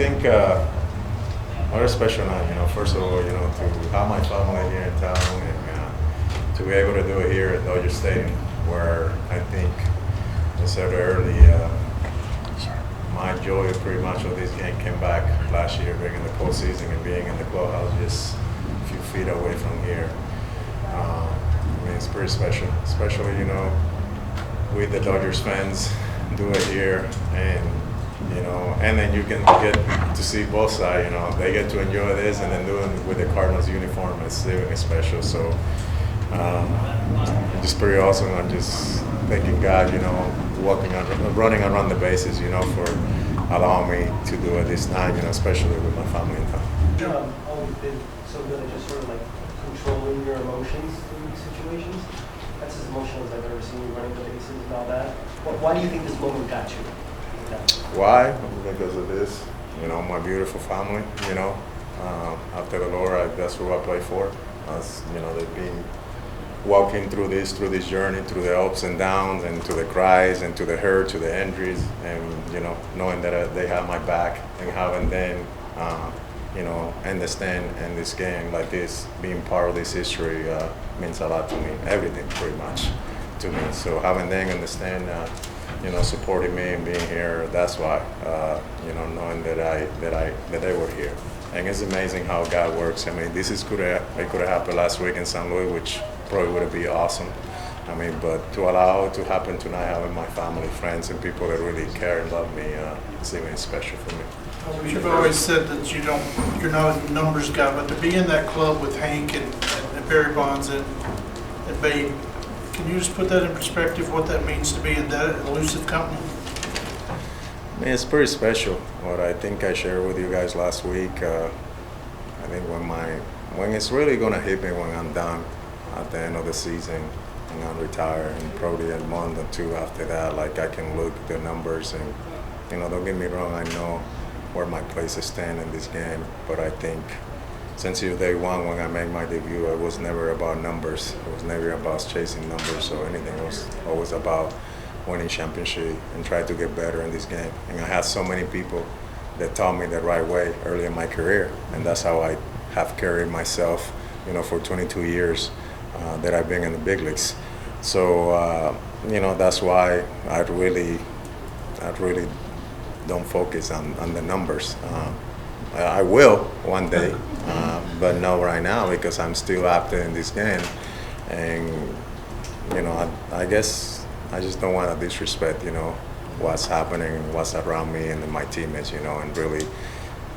think what a special night. First of all, to have my family here in town and to be able to do it here at Dodger Stadium, where I think, I said early, my joy pretty much of this game came back last year, being in the postseason and being in the clubhouse just a few feet away from here. It's pretty special, especially with the Dodgers fans do it here, and then you can get to see both sides. They get to enjoy this, and then doing it with the Cardinals uniform is even special. So just pretty awesome. I'm just thanking God, running around the bases, for allowing me to do it this time, especially with my family in town. Always been so good at just sort of like controlling your emotions in these situations. That's as emotional as I've ever seen you running the bases and all that. Why do you think this moment got you? Why? Because of this, my beautiful family, after the Lord, that's who I play for. They've been walking through this journey, through the ups and downs, and to the cries, and to the hurt, to the injuries, and knowing that they have my back, and having them, understand in this game like this, being part of this history means a lot to me. Everything, pretty much, to me. So having them understand, supporting me and being here, that's why. Knowing that they were here. And it's amazing how God works. It could have happened last week in St. Louis, which probably would have been awesome. But to allow it to happen tonight, having my family, friends, and people that really care and love me, it's even special for me. You've always said that you're not a numbers guy, but to be in that club with Hank and Barry Bonds and Babe, can you just put that in perspective, what that means to be in that elusive company? It's pretty special. What I think I shared with you guys last week, I think when it's really going to hit me when I'm done at the end of the season and I'm retired, and probably a month or two after that, like I can look at the numbers and, don't get me wrong, I know where my place is stand in this game, but I think since day one when I made my debut, it was never about numbers. It was never about chasing numbers or anything. It was always about winning championship and try to get better in this game. And I had so many people that taught me the right way early in my career, and that's how I have carried myself, for 22 years that I've been in the big leagues. So, that's why I really don't focus on the numbers. I will one day, but not right now because I'm still active in this game, and I guess I just don't want to disrespect, what's happening, what's around me, and my teammates, and really,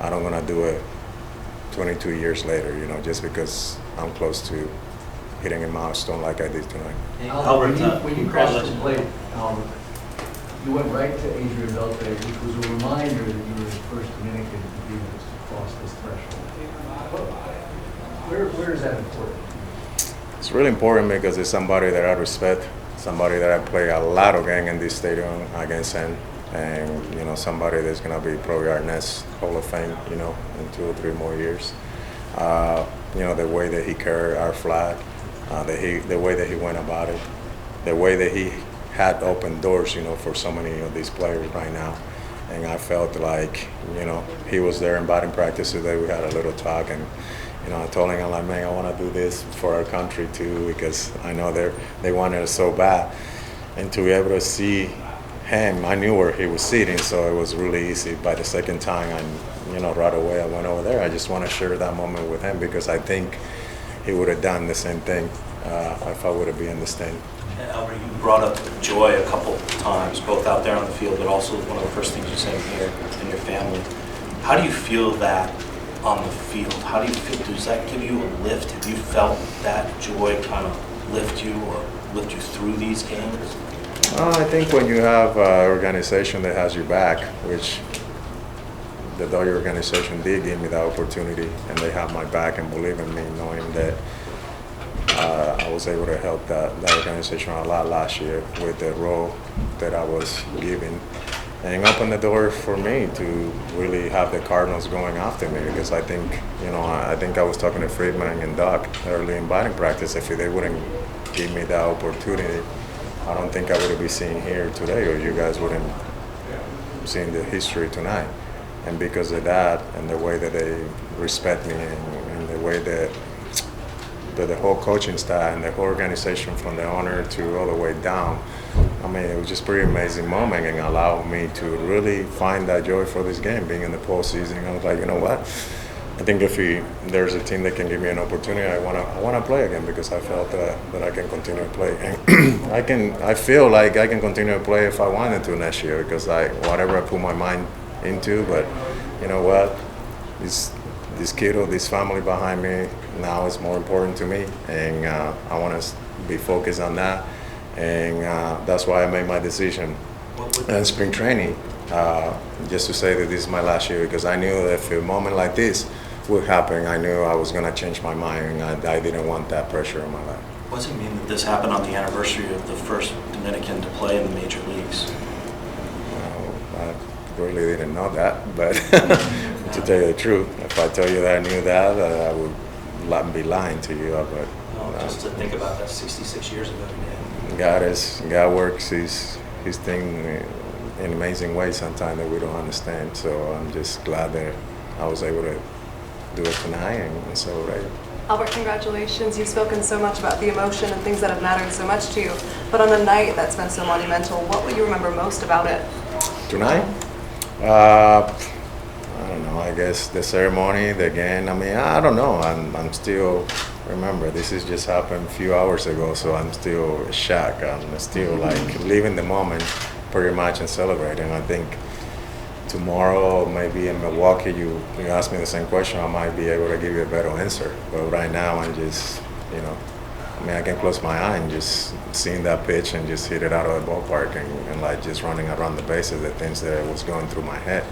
I don't want to do it 22 years later, just because I'm close to hitting a milestone like I did tonight. Albert, when you crossed the plate, Albert, you went right to Adrian Beltre, which was a reminder that you were the first Dominican to be able to cross this threshold. Where is that important? It's really important because it's somebody that I respect, somebody that I play a lot of games in this stadium against him, and somebody that's going to be probably our next Hall of Fame, in 2 or 3 more years. The way that he carried our flag, the way that he went about it, the way that he had opened doors, for so many of these players right now. And I felt like, he was there in batting practice today. We had a little talk, and, I told him, I'm like, man, I want to do this for our country too, because I know they wanted it so bad. And to be able to see him, I knew where he was sitting, so it was really easy. By the second time, right away I went over there. I just want to share that moment with him because I think he would have done the same thing if I would have been in the stand. Albert, you brought up joy a couple times, both out there on the field, but also one of the first things you said here in your family. How do you feel that on the field? How do you feel? Does that give you a lift? Have you felt that joy kind of lift you or lift you through these games? I think when you have an organization that has your back, which the Dodger organization did give me the opportunity, and they have my back and believe in me, knowing that I was able to help that organization a lot last year with the role that I was given, and open the door for me to really have the Cardinals going after me, because I think, I was talking to Friedman and Doc early in batting practice. If they wouldn't give me that opportunity, I don't think I would be sitting here today, or you guys wouldn't seen the history tonight. And because of that, and the way that they respect me, and the way that the whole coaching staff and the whole organization, from the owner to all the way down, I mean, it was just a pretty amazing moment, and allowed me to really find that joy for this game, being in the postseason. I was like, you know what? I think if there's a team that can give me an opportunity, I wanna play again, because I felt that I can continue to play. And I feel like I can continue to play if I wanted to next year, because whatever I put my mind into. But you know what? This kiddo, this family behind me now is more important to me, and I want to be focused on that. And that's why I made my decision in spring training, just to say that this is my last year, because I knew that if a moment like this would happen, I knew I was going to change my mind, and I didn't want that pressure in my life. What does it mean that this happened on the anniversary of the first Dominican to play in the major leagues? I really didn't know that, but to tell you the truth, if I tell you that I knew that, I would be lying to you. But just to think about that 66 years ago. God works his thing in amazing ways sometimes that we don't understand. So I'm just glad that I was able to do it tonight and celebrate. Albert, congratulations. You've spoken so much about the emotion and things that have mattered so much to you. But on a night that's been so monumental, what will you remember most about it? Tonight? I don't know. I guess the ceremony, the game. I mean, I don't know. I'm still. Remember, this has just happened a few hours ago, so I'm still shocked. I'm still like living the moment pretty much and celebrating. I think tomorrow, maybe in Milwaukee, you ask me the same question, I might be able to give you a better answer. But right now, I'm just, I mean, I can close my eye and just seeing that pitch and just hit it out of the ballpark and like just running around the bases, the things that was going through my head.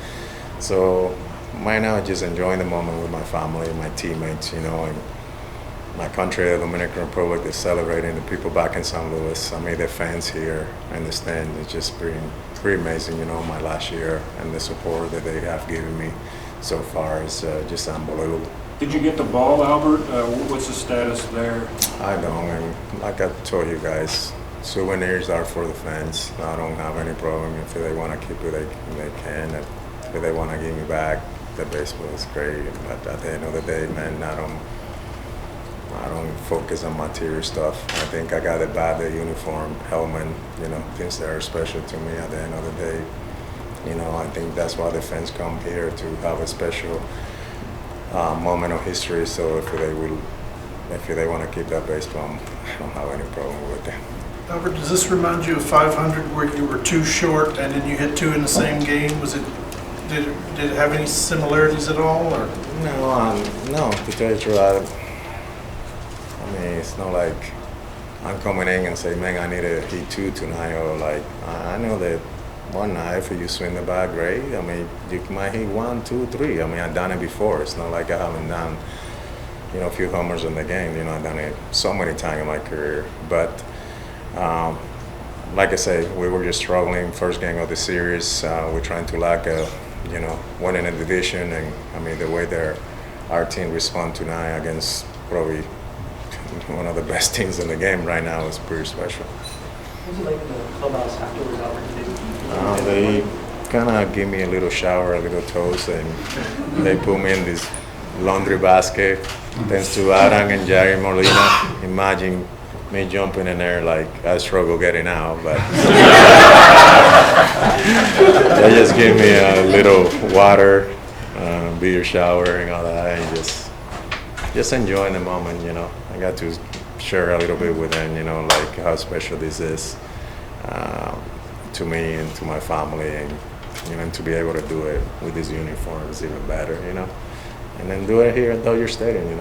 So right now, just enjoying the moment with my family, my teammates, and my country, the Dominican Republic, is celebrating, the people back in St. Louis. I mean, the fans here and the stand, it's just pretty amazing, my last year, and the support that they have given me so far is just unbelievable. Did you get the ball, Albert? What's the status there? I don't, and like I told you guys, souvenirs are for the fans. I don't have any problem. If they want to keep it, they can. If they want to give me back, the baseball is great. But at the end of the day, man, I don't focus on material stuff. I think I got a bat, the uniform, helmet, things that are special to me at the end of the day. I think that's why the fans come here, to have a special moment of history. So if they want to keep that baseball, I don't have any problem with it. Albert, does this remind you of 500 where you were 2 short and then you hit 2 in the same game? Did it have any similarities at all? Or? No, to tell you the truth, I mean, it's not like I'm coming in and say, man, I need to hit 2 tonight, or like, I know that one night if you swing the bat, great. I mean, you might hit 1, 2, 3. I mean, I've done it before. It's not like I haven't done, a few homers in the game. I've done it so many times in my career. But like I say, we were just struggling first game of the series. We're trying to winning a division, and I mean, the way our team respond tonight against probably one of the best teams in the game right now is pretty special. What was it like in the clubhouse afterwards, Albert? They kind of give me a little shower, a little toast, and they put me in this laundry basket. Thanks to Adam and Jerry Molina. Imagine me jumping in there, like I struggle getting out, but they just give me a little water, beer shower and all that, and just enjoying the moment, I got to share a little bit with them, like how special this is to me and to my family, and to be able to do it with this uniform is even better, And then do it here at Dodger Stadium,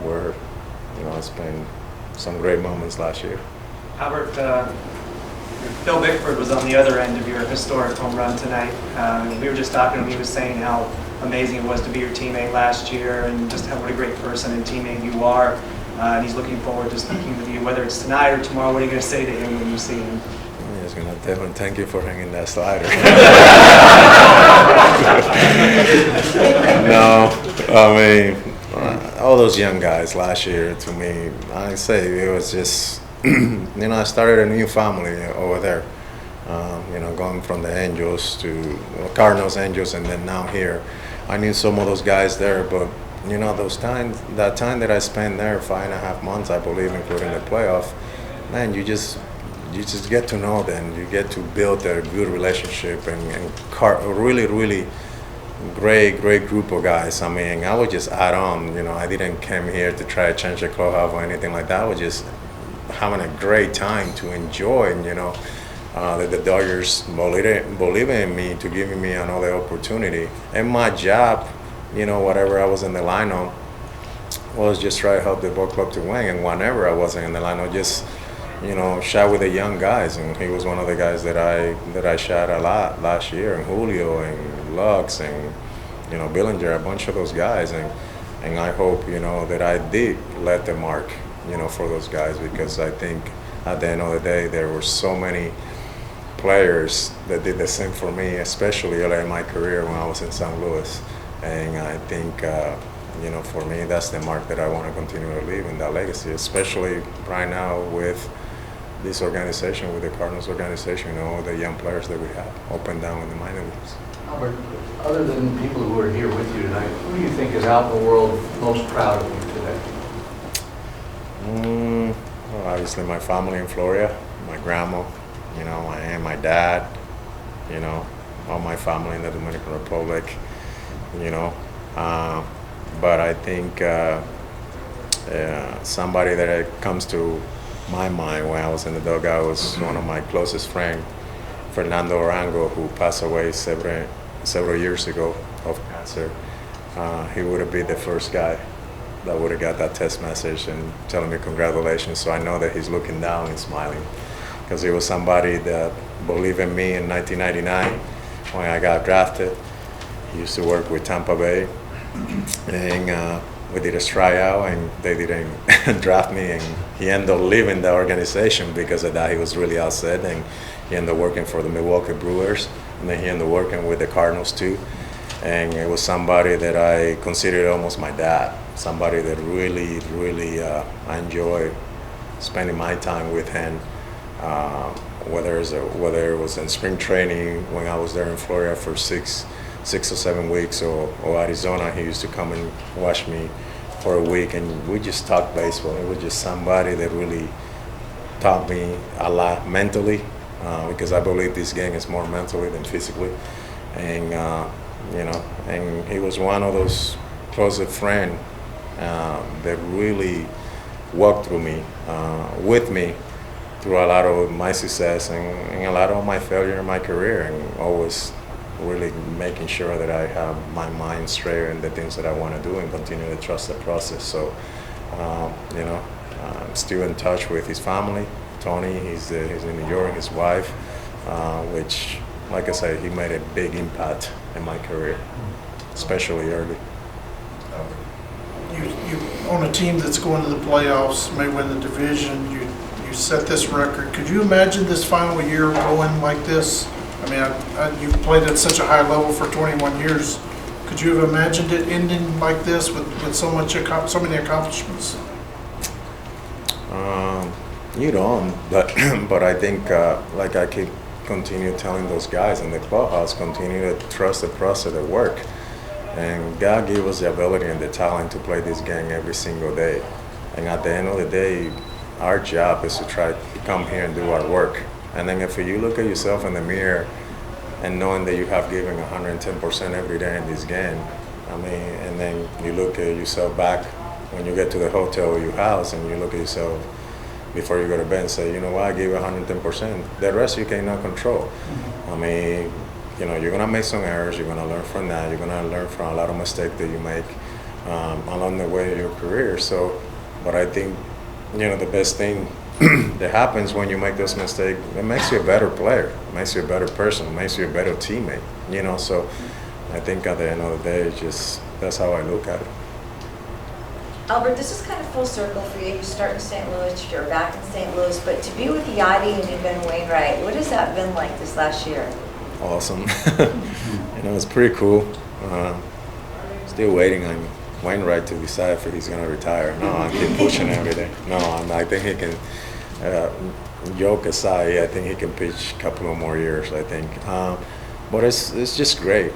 where, I spent some great moments last year. Albert, Bill Bickford was on the other end of your historic home run tonight. We were just talking to him. He was saying how amazing it was to be your teammate last year, and just what a great person and teammate you are. And he's looking forward to speaking with you, whether it's tonight or tomorrow. What are you going to say to him when you see him? I'm just going to tell him thank you for hanging that slider. No, I mean, all those young guys last year, to me, I say it was just, I started a new family over there. Going from the Angels to Cardinals, Angels, and then now here. I knew some of those guys there, but that time that I spent there, 5.5 months, I believe, including the playoff, man, you just get to know them. You get to build a good relationship and a really, really great group of guys. I mean, I would just add on. I didn't come here to try to change the clubhouse or anything like that. I was just having a great time to enjoy. The Dodgers believing in me, to giving me another opportunity. And my job, whatever I was in the lineup, was just try to help the ball club to win. And whenever I wasn't in the lineup, just shot with the young guys. And he was one of the guys that I shot a lot last year. And Julio and Lux and Billinger, a bunch of those guys. And I hope that I did let the mark for those guys, because I think at the end of the day there were so many players that did the same for me, especially early in my career when I was in St. Louis. And I think, for me, that's the mark that I want to continue to leave in that legacy, especially right now with this organization, with the Cardinals organization, the young players that we have up and down in the minor leagues. Albert, other than people who are here with you tonight, who do you think is out in the world most proud of you today? Well, obviously my family in Florida, my grandma, and my dad, all my family in the Dominican Republic, but I think somebody that comes to my mind when I was in the dugout was one of my closest friends, Fernando Orango, who passed away several years ago of cancer. He would have been the first guy that would have got that text message and telling me congratulations. So I know that he's looking down and smiling, because he was somebody that believed in me in 1999 when I got drafted. He used to work with Tampa Bay, and we did a tryout, and they didn't draft me, and he ended up leaving the organization because of that. He was really upset, and he ended up working for the Milwaukee Brewers, and then he ended up working with the Cardinals too. And it was somebody that I considered almost my dad, somebody that really, really I enjoy spending my time with him. Whether it was in spring training when I was there in Florida for six or 7 weeks, or Arizona, he used to come and watch me for a week, and we just talked baseball. It was just somebody that really taught me a lot mentally, because I believe this game is more mentally than physically. And and he was one of those closest friends that really walked with me through a lot of my success and a lot of my failure in my career, and always really making sure that I have my mind straight and the things that I want to do, and continue to trust the process. So, I'm still in touch with his family. Tony, he's in New York, his wife, which, like I said, he made a big impact in my career, especially early. You on a team that's going to the playoffs, may win the division. You set this record. Could you imagine this final year going like this? I mean, you've played at such a high level for 21 years. Could you have imagined it ending like this with so many accomplishments? You don't, but I think, like I keep continue telling those guys in the clubhouse, continue to trust the process of work. And God gave us the ability and the talent to play this game every single day. And at the end of the day, our job is to try to come here and do our work. And then if you look at yourself in the mirror and knowing that you have given 110% every day in this game, I mean, and then you look at yourself back when you get to the hotel or your house, and you look at yourself before you go to bed and say, you know what, I gave 110%. The rest you cannot control. I mean, you're gonna make some errors. You're gonna learn from that. You're gonna learn from a lot of mistakes that you make along the way of your career. So, but I think, the best thing that happens when you make those mistakes, it makes you a better player, it makes you a better person, it makes you a better teammate. So I think at the end of the day, that's how I look at it. Albert, this is kind of full circle for you. You start in St. Louis, you're back in St. Louis, but to be with Yadi and Ben Wainwright, what has that been like this last year? Awesome. It's pretty cool. Still waiting on Wainwright to decide if he's going to retire. No, I keep pushing every day. No, I think he can. joke aside, I think he can pitch a couple of more years. I think, but it's just great,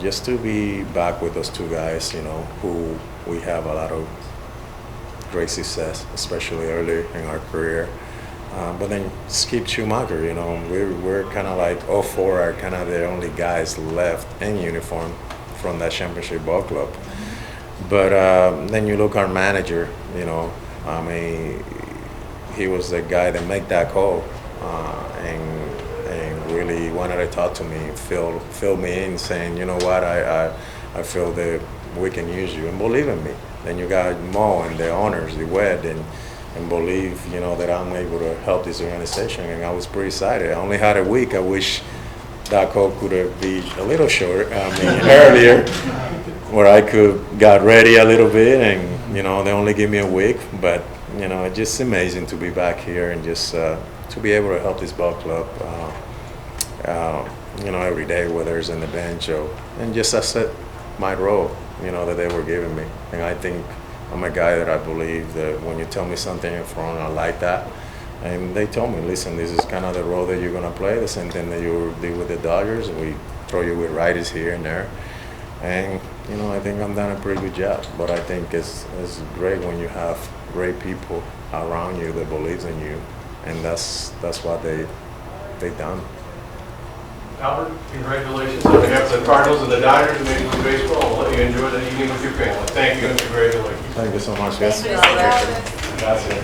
just to be back with those two guys, who we have a lot of great success, especially early in our career. But then Skip Schumacher, we're kind of like all four are kind of the only guys left in uniform from that championship ball club. But then you look our manager, I mean, he was the guy that made that call and really wanted to talk to me, fill me in, saying, you know what, I feel that we can use you and believe in me. Then you got Mo and the owners, the WED, and believe, that I'm able to help this organization. And I was pretty excited. I only had a week. I wish that call could have been a little short, earlier, where I could got ready a little bit, and they only give me a week. But it's just amazing to be back here and just to be able to help this ball club, every day, whether it's in the bench and just accept my role, that they were giving me. And I think I'm a guy that I believe that when you tell me something in front, I like that. And they told me, listen, this is kind of the role that you're going to play, the same thing that you did with the Dodgers. We throw you with righties here and there. And, I think I'm done a pretty good job. But I think it's great when you have great people around you that believes in you. And that's what they done. Albert, congratulations on behalf of the Cardinals and the Dodgers and Major League Baseball. We'll let you enjoy the evening with your family. Thank you and congratulations. Thank you so much, guys. Thank you, Albert. Gracias.